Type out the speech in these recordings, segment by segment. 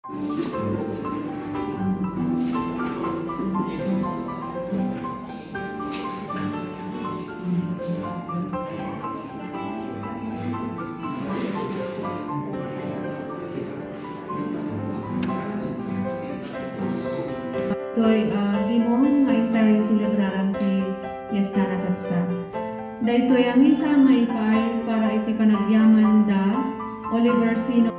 Toy himong maintay silabraran ti Fiesta na katta. Dahil ang isa may paay para iti panagyaman da Oliver Sino.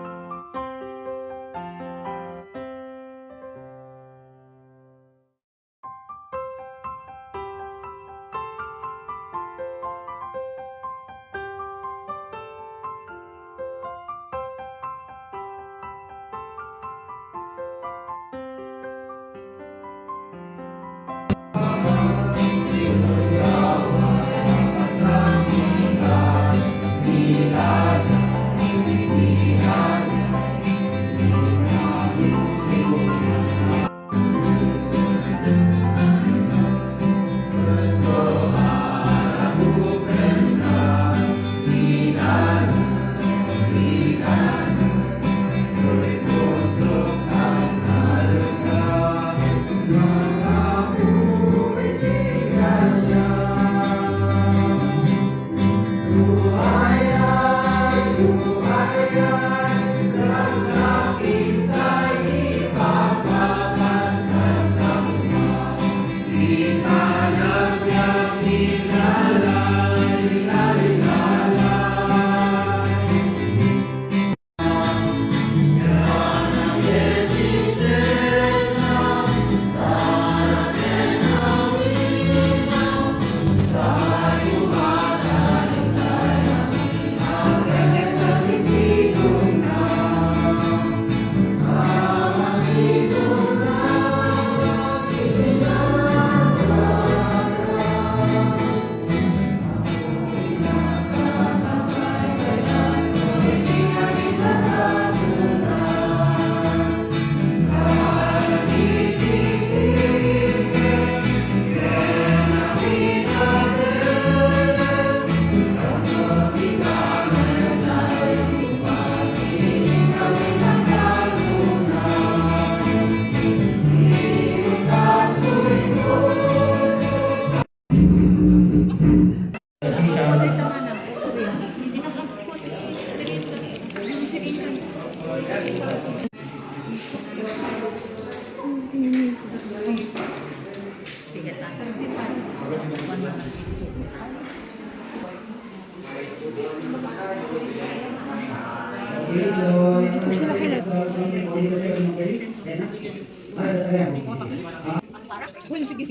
Uy, sige.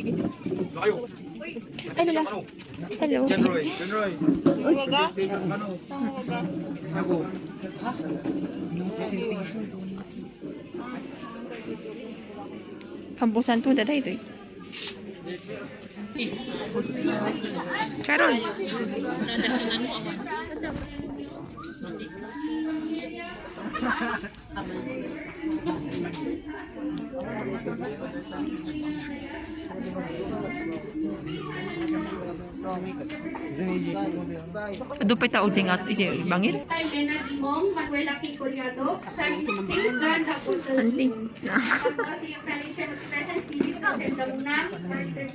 Ay, nila. Hello. Roy. Ugaga? Ako. Pambusan po, daday ito eh. Sharon. Dupay tao ding at bangil. Mong Manuel Aki Collado, St. John Apostol. Anting. Kasi yung presence TV sa Sendamuna,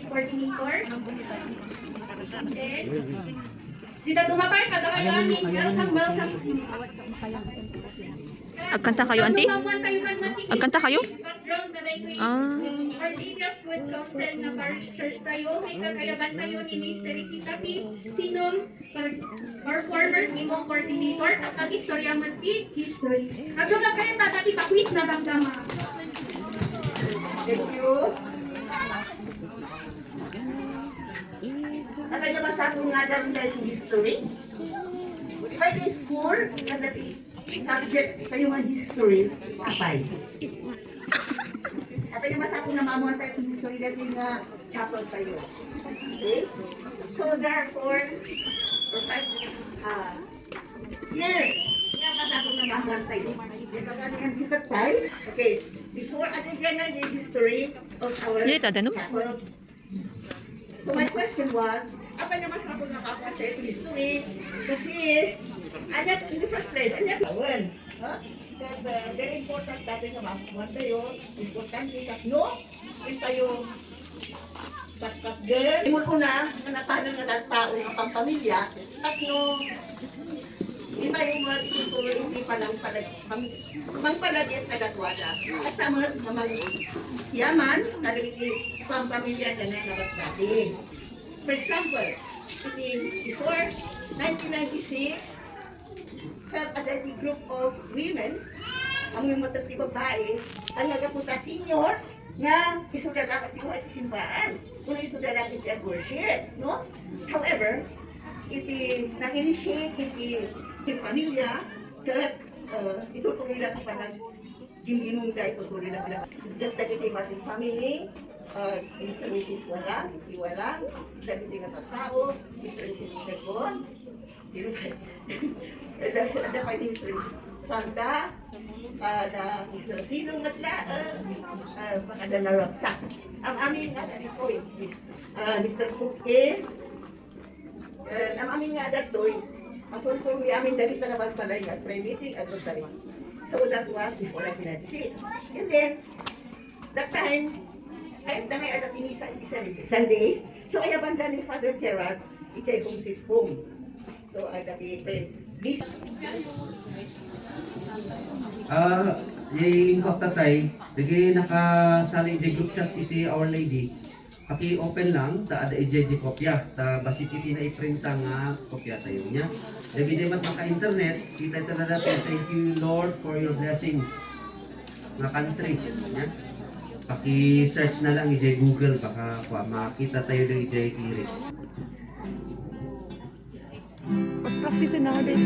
coordinator. Dito tumapay, kagawayan, welcome. Agkanta kayo, auntie? Agkanta kayo? Ah. Ordinary food council na parish church tayo, may kakayaban tayo ni Miss Teresita P. Sinong performer ni mong coordinator at ang istorya mati history. Agyo na kayo tatati pa-quiz na bangdama. Thank you. Ano naman sa akong nga dahil history? Kahit yung school, subject kayo nga history, apay. Apay naman sa akong namamuhan tayo ng history dahil yung chapel tayo. Okay? So therefore, yes, kaya pa sa akong namamuhan tayo. Ito ganyan si Tatay. Okay, before ano yan na yung history of our chapel. So my question was, apa naman sa akong nakakuha sa history? Kasi, in the first place, taon. very important dati nga makuha tayo, importante ka, no? Yung tayo, pat girl. Imon una, natanan nga ng tao ng pampamilya, tatlo, iba yung mga itutuloy, hindi pa lang mangpalagit na gatwada. Basta mga yaman, nalagiti pampamilya na nanabat dati. For example, before 1996, ada di group of women, ang yung matati babae, ang nagapunta senior, na isuda dapat yung at simbahan, kung isuda dapat yung worship, no? However, iti nag-initiate iti pamilya, kat ito kung nila pa nag-ginginungga ito kung nila pala. Dagdag iti mating family, Mr. Mrs. Wala, Iwala, dagdag iti nga tao, Mr. Mrs. Tegon, ada pa ni Mr. Santa, ada Mr. Sinong Matla, baka na naraksak. Ang amin nga dito is Mr. Puke, ang amin nga dito masusuri amin dali na naman pala yung prayer meeting at rosary. So that was before 1996. And then, that time, ay dami at tinisa Sundays. So ay abanda ni Father Gerard, itay kong sit home. So ay dati this yung tatay, lagi nakasali di group chat iti Our Lady. Paki-open lang, ta ada i-JJ kopya, ta basit iti na iprinta nga kopya tayo niya. Lagi di mat maka-internet, kita ito na natin, thank you Lord for your blessings. Nga country, niya. Paki-search na lang i-J Google, baka makita tayo ng i-J Kirit. Practice na ako din.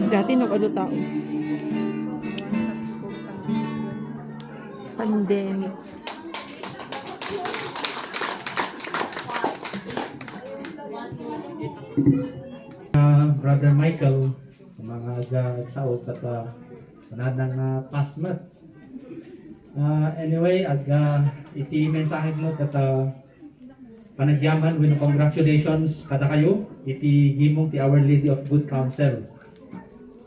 Dati nag-ano tao. Pandemic. Brother Michael, mga saot at manadang pasmat. Anyway, iti mensahe mo at panagyaman, congratulations kada kayo, iti gimong ti Our Lady of Good Counsel.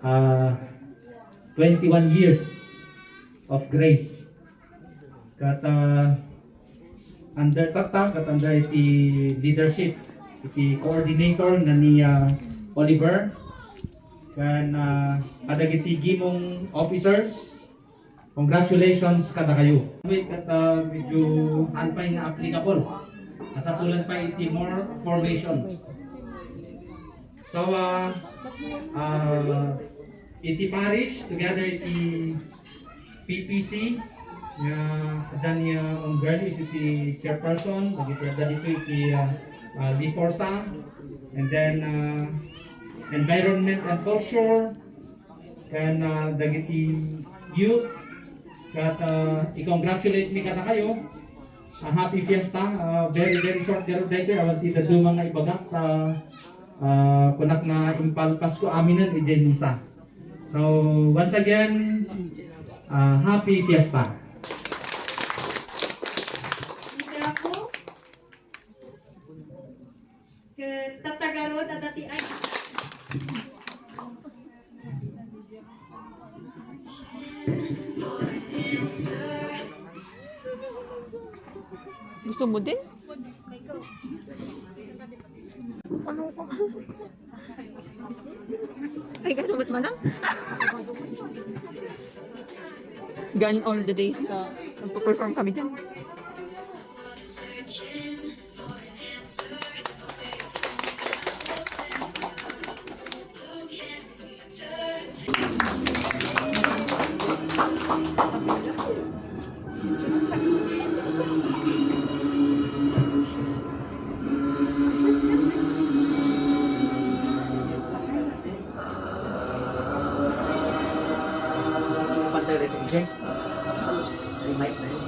21 years of grace. Under iti leadership, iti coordinator na ni Oliver, kan kadagiti gimong officers, congratulations kada kayo. Wait, medyo anpay na applicable. Nasapulan pa iti more formation. So, iti parish, together iti PPC, nga Dania Onggerli, iti chairperson, dito iti Lee Forsa, and then environment and culture, and dagiti youth, kat i-congratulate mi kata kayo. Happy fiesta, very short garo dito, awal tita do mga ibagak kunak na impal Pasko aminan ije misa. So once again, happy fiesta. Ika ako. Tatagarod at ati ay. Gusto mo din? Ano ko? Ay, ganun mo lang? Gan all the days na nagpo-perform kami dyan. Pantay rin ito, Ay, mic na yun.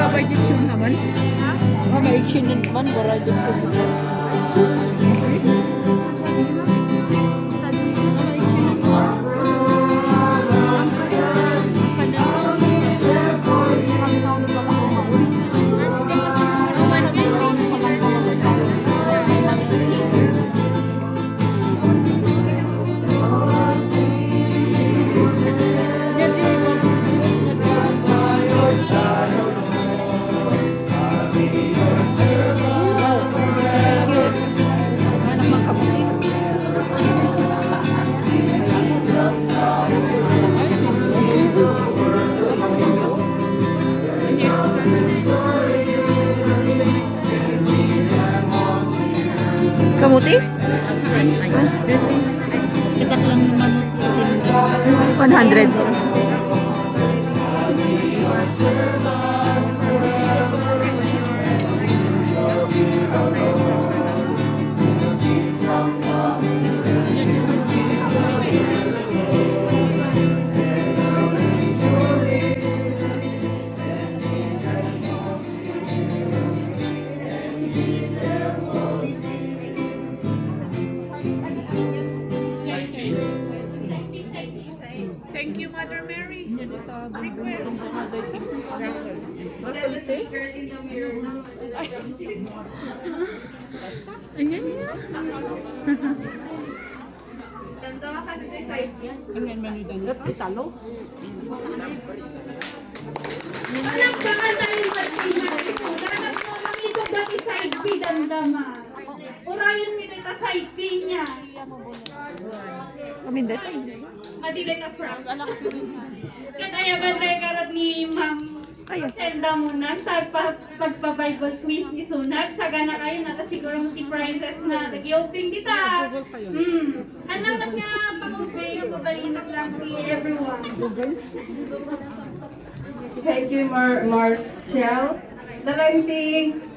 Babay-diksyon naman. Babay-diksyon naman. Babay-diksyon naman. Kamuti? Kitak lang naman 100. Thank you, Mother Mary. Request. Ganda ka sa side niya. Anak ka nga tayo mag-ingat. Dapat mo mamito dati side B damdama. Urayan mi dito side B niya. Kami dito. Madili na prank. Kataya ba tayo karap ni Ma'am Senda mo na pagpa-Bible quiz ni Sunag. Saga na kayo na siguro mo si Princess na nag-i-open kita. Alam na nga pag-obey ang babalinak lang si everyone. Thank you, Marcel. Nakanting.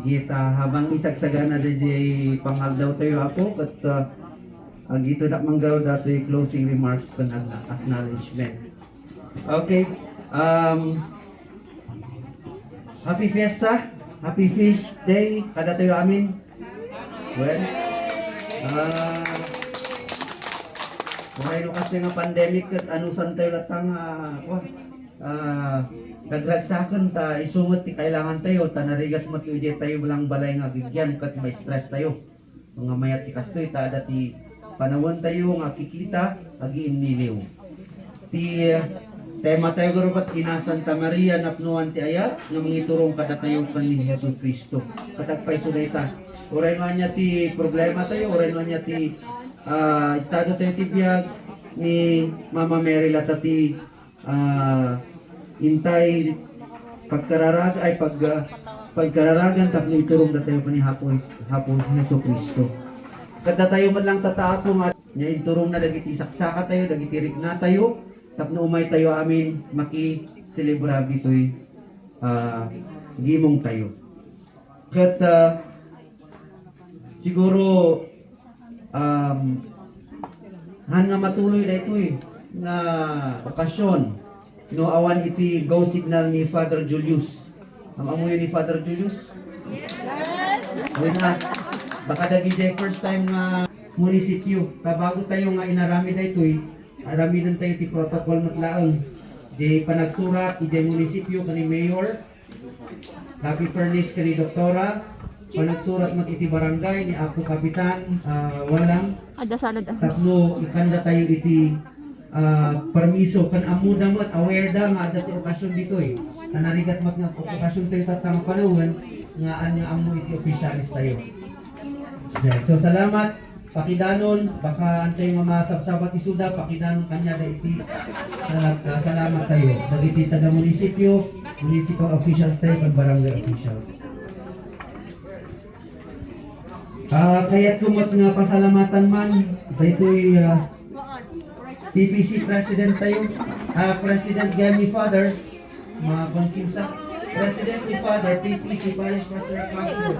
Sige ta habang isagsagana DJ pangaldaw tayo ako kat gito na manggaw dati closing remarks kan acknowledgement. Okay. Happy Fiesta, Happy Feast Day kada tayo amin. Well, Maray lukas nga pandemic at anusan tayo latang nagragsakan ta isungot ti kailangan tayo ta narigat matuyay tayo walang balay nga bigyan kat may stress tayo mga mayat ti kastoy ta dati panawon tayo nga kikita agiin niliw ti tema tayo guro kat ina Santa Maria napnuan ti ayat nga mangiturong kada tayo kan ni Hesus Kristo katagpay sulay ta oray man niya ti problema tayo oray man niya ti estado tayo ti biyag ni Mama Mary lata ti intay pagkararag ay pagkararagan tapno iturong datayo pa ni hapon Hesus Kristo. Kada tayo man lang tatapo nga nya iturong na dagiti saksaka tayo dagiti rigna tayo tapno umay tayo amin maki-celebrar ditoy gimong tayo. Kat siguro han nga matuloy na ito nga okasyon no awan iti go signal ni Father Julius. Amoy ni Father Julius? Yes. Baka dagi jay first time nga munisipyo. Bago tayo nga inarami na ito arami din tayo ti protocol matlaang. Di panagsurat iti munisipyo kani mayor. Happy furnish kani doktora. Panagsurat mat iti barangay ni ako kapitan walang. Tapno ikanda tayo iti permiso kan amuda mat aware da nga dati okasyon dito kanarigat mat nga okasyon tayo tatang panahon nga amo iti officialis tayo. Okay. So salamat pakidanon, baka antay nga masabsabat isuda pakidanon kanya da iti. Salamat tayo. Dagiti taga municipal officials tayo kag barangay officials. Kaya't kumot nga pasalamatan man daytoy PPC President tayo, President Gami Father, mga konkinsa, President ni Father, PPC Parish Pastor Council,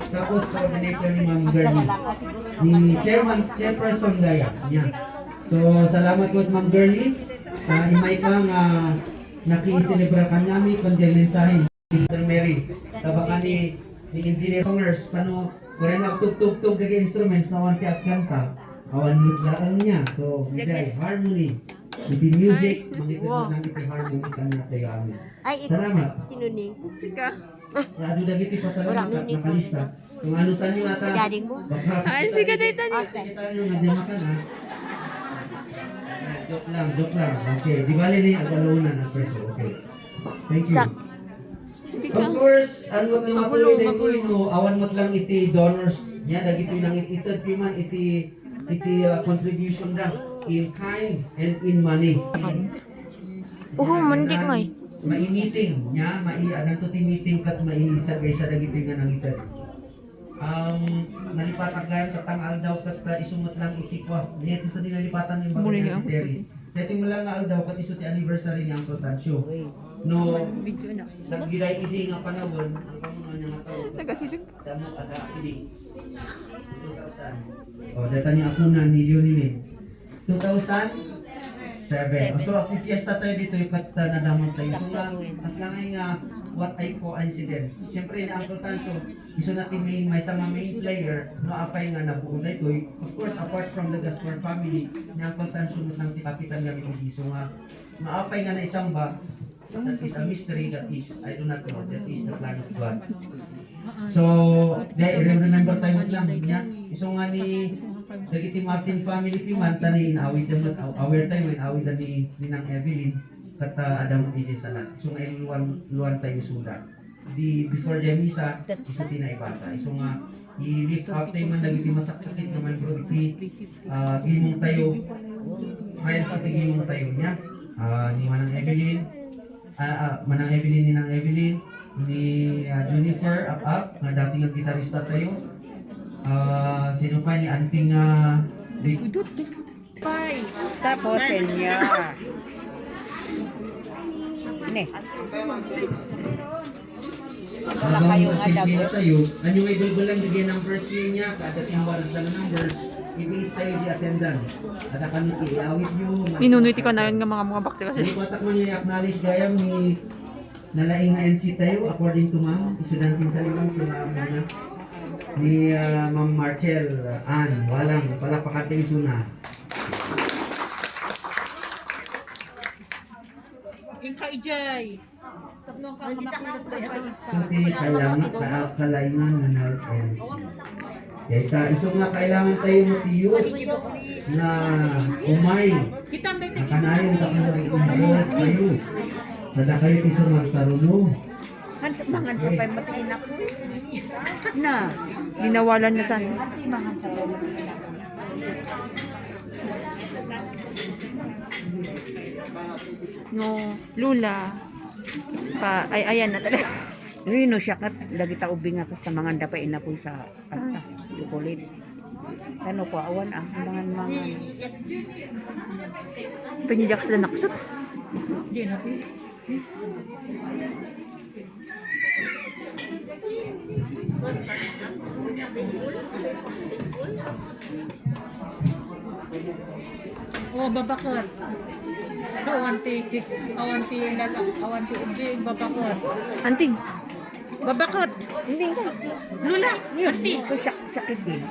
tapos coordinator ni Ma'am Gernie, ni Chairperson Gaya, niya. So, salamat po Ma'am Gernie, imay ka nga naki-celebra ka namin, kundi mensahe, Mr. Mary, tabakan ni Engineer Songers, paano, kung nagtug-tug-tug ng instruments na wanti at kanta, awan nitlaan niya. So, hindi, harmony. Iti music, mangitid lang iti harmony kanya tayo amin. Salamat. Sino ni? Sika. Rado dagiti pasalamat at nakalista. Kung ano sa inyo ata, baka sika dito ni. kita nyo nga ka na. Joke lang. Okay, di bali ni agalauna na preso. Okay. Thank you. Of course, ang mga matuloy dito no, awan mo lang iti donors niya, dagito nang itid piman iti contribution da in kind and in money. Mandik nga eh. Mai-meeting niya, anong to meeting kat mai-sagay sa dagito nga nang itid. Nalipatag katang aldaw kat isumot lang iti kwa. Niya sa dinalipatan yung mga military. Setting mo lang nga aldaw kat iso ti anniversary niyang Protansyo. No, naggiray idi nga panahon, ang pamuno niya nga tao. Nagasilip. Damo kada idi. 2000. O, data niya ako na milyon ni 2007. So, ang fiesta tayo dito yung kat nadamon tayo. So, mas lang nga what I call incident. Siyempre, na Uncle Tanso, iso natin may isang main player, no, apay nga nabuo na ito. Of course, apart from the Gaspar family, ni Uncle Tanso ng kapitan nga ito. So, maapay nga na itsamba, that is a mystery, that is, I do not know, that is the plan of God. So, remember tayo lang niya. Iso nga ni Dagiti Martin family piman tani inawid mo aware tayo inawid ni Ninang Evelyn kata Adam DJ Salat. So nga luwan tayo suda. Before the misa, iso tinaibasa. Iso nga i-lift out tayo man dagiti masaksakit naman bro gimong tayo kaya sa tigimong tayo niya. Ni Manang Evelyn Manang Evelyn ni Nang Evelyn ni Jennifer up nga dating ang gitarista tayo. Sino pa ni Anting Tapos niya. Ne. Wala kayo nga tayo. Ano yung idol lang bigyan ng first year niya, kada timban sa numbers, i-base tayo di attendance. At kami i-awit nyo. Inunuiti ko na yun nga mga bakterya kasi. Hindi patak mo niya i-acknowledge gayam ni nalaing na NC tayo, according to ma'am, isudansin sa limang sila muna. Ni Ma'am Marcel Ann, walang palapakatay suna. Yung ka-ijay. Suti kailangan kalaingan na health. Kaya iso nga kailangan tayo matiyos na umay. Nakanayon tayo. Sada kayo iso magsaruno. Mangan sa pay matin ako. Na. Ginawalan na sana. No, Lula. Ayan na talaga. Rino siya kat lagi ta ubing ako sa mga dapain na po sa pasta. Kulit. Ano ko awan mangan. Pinijak sila naksot. Di na po. Oh, babakot. Awanti ubing babakot. Anting. Babakot. Hindi ka. Lula. Anti. Ito sakit din.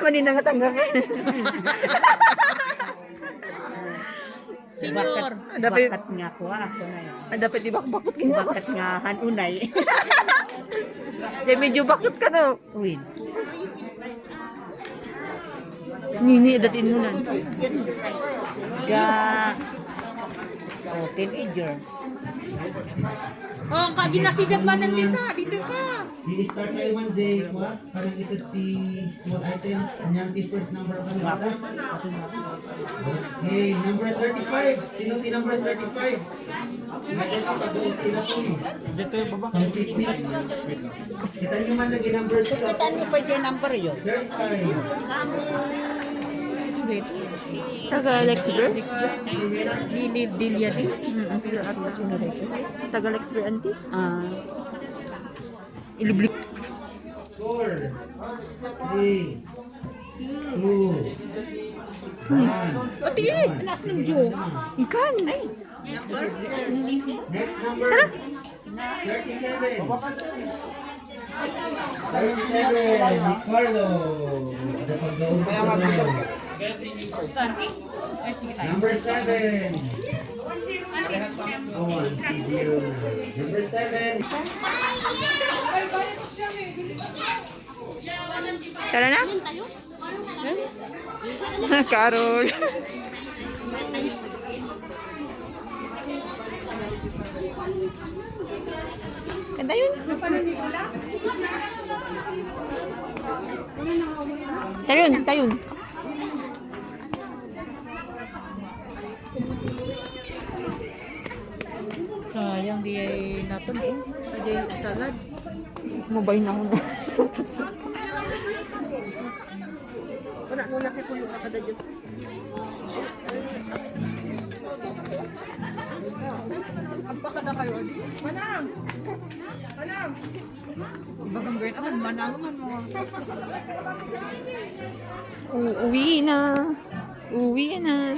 Manina nga tanggap. Senior. Bakat nga ko ako na yun. Dapat di bakbakot ka na. Bakat nga hanunay. Kaya medyo bakot ka na. Uwin. Nini, datin mo na. Teenager. Oh, kaginasigad man nandito. Dito ka. I-start tayo man, Jay. Parang ito ti small items. Anyang ti first number pa nila. Okay, number 35. Sino ti number 35? Ngayon ka pag-ulit sila po. Dito yung baba. Kita niyo man lagi number 2. Kita niyo pa yung number yun. 35. Taga Lexbro? Dilya din. Taga Lexbro, auntie? Iliblik. 4, 3, 2, 1. Pati eh! Anas ng Joe. Ikan! Ay! Next number. 37. 37. Ricardo. Ada pag-gaon ko. Number 7. Oh, 1-0. Number 7. Tara na? Carol. Ganda yun. Tayun, tayun. Sayang di ay napan eh. Di ay salad. Mobile na ako na. Wala mo laki kung nakada dyan. Ang baka na kayo. Manang! Manang! Iba kang girl. Aman, manang man mo. Uuwi na. Uwi na.